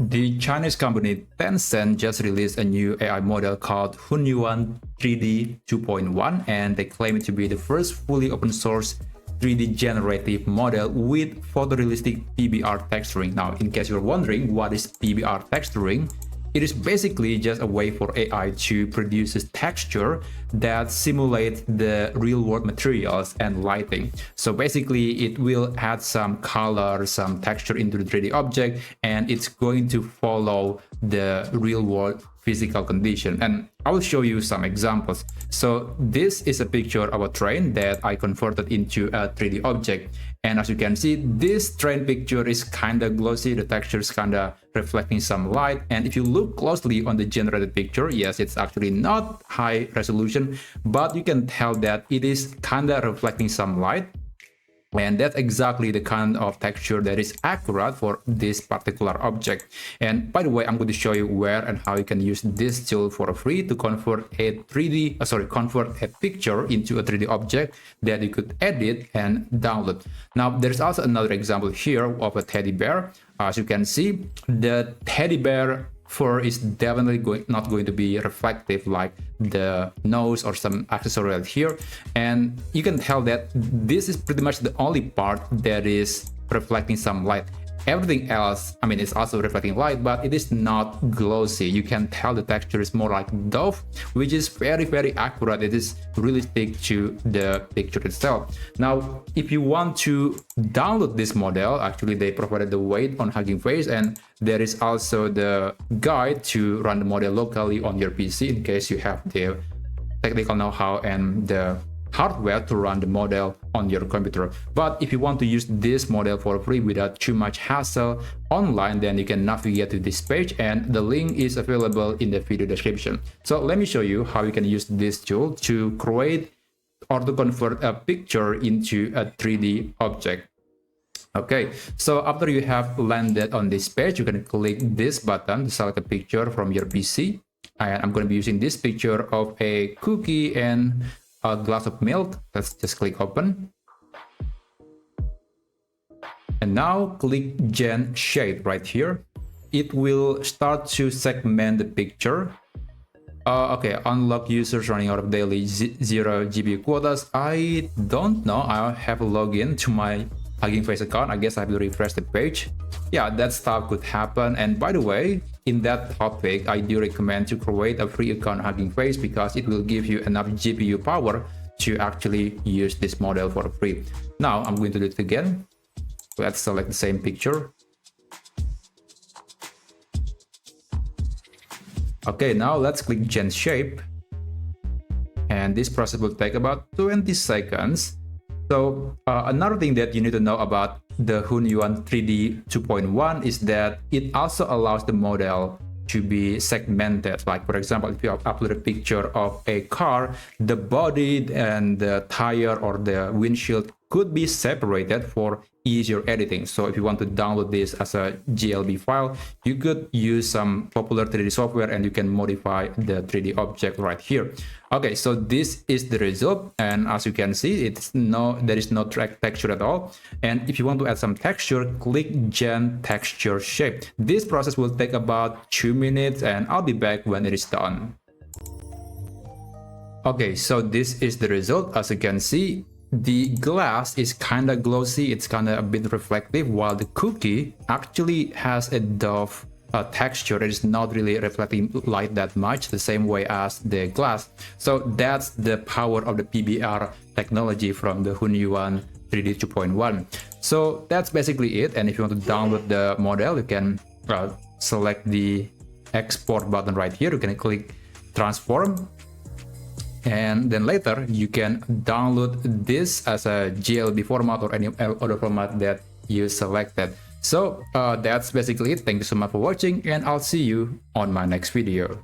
The Chinese company Tencent just released a new AI model called Hunyuan-3D 2.1, and they claim it to be the first fully open source 3D generative model with photorealistic PBR texturing. Now, in case you're wondering what is PBR texturing, it is basically just a way for AI to produce a texture that simulates the real-world materials and lighting. So basically, it will add some color, some texture into the 3D object, and it's going to follow the real-world physical condition. And I will show you some examples. So this is a picture of a train that I converted into a 3D object. And as you can see, this train picture is kind of glossy. The texture is kind of reflecting some light. And if you look closely on the generated picture, yes, it's actually not high resolution, but you can tell that it is kind of reflecting some light. And that's exactly the kind of texture that is accurate for this particular object. And by the way, I'm going to show you where and how you can use this tool for free to convert a convert a picture into a 3D object that you could edit and download. Now, there's also another example here of a teddy bear. As you can see, the teddy bear fur is definitely not going to be reflective like the nose or some accessory right here, and you can tell that this is pretty much the only part that is reflecting some light. Everything else, I mean, it's also reflecting light, but it is not glossy. You can tell the texture is more like dough, which is very accurate. It is realistic to the picture itself. Now, if you want to download this model, actually they provided the weight on Hugging Face, and there is also the guide to run the model locally on your PC in case you have the technical know-how and the hardware to run the model on your computer. But if you want to use this model for free without too much hassle online, then you can navigate to this page, and the link is available in the video description. So let me show you how you can use this tool to create or to convert a picture into a 3D object. Okay, so after you have landed on this page, you can click this button to select a picture from your PC. And I'm going to be using this picture of a cookie and a glass of milk. Let's just click open. And now click Gen Shape right here. It will start to segment the picture. Okay, unlock users running out of daily 0 GB quotas. I don't know. I have a login to my Hugging Face account. I guess I have to refresh the page. Yeah, that stuff could happen. And by the way, in that topic, I do recommend to create a free account Hugging Face because it will give you enough GPU power to actually use this model for free. Now I'm going to do it again. Let's select the same picture. Okay, now let's click Gen Shape. And this process will take about 20 seconds. So another thing that you need to know about the Hunyuan-3D 2.1 is that it also allows the model to be segmented. Like for example, if you upload a picture of a car, the body and the tire or the windshield could be separated for easier editing. So if you want to download this as a GLB file, you could use some popular 3D software and you can modify the 3D object right here. Okay, so this is the result, and as you can see, there is no texture at all. And if you want to add some texture, click Gen Texture Shape. This process will take about 2 minutes, and I'll be back when it is done. Okay, so this is the result. As you can see, the glass is kind of glossy, it's kind of a bit reflective, while the cookie actually has a dough texture. It is not really reflecting light that much, the same way as the glass. So that's the power of the PBR technology from the Hunyuan-3D 2.1. So that's basically it. And if you want to download the model, you can select the export button right here. You can click transform, and then later you can download this as a GLB format or any other format that you selected. So that's basically it. Thank you so much for watching, and I'll see you on my next video.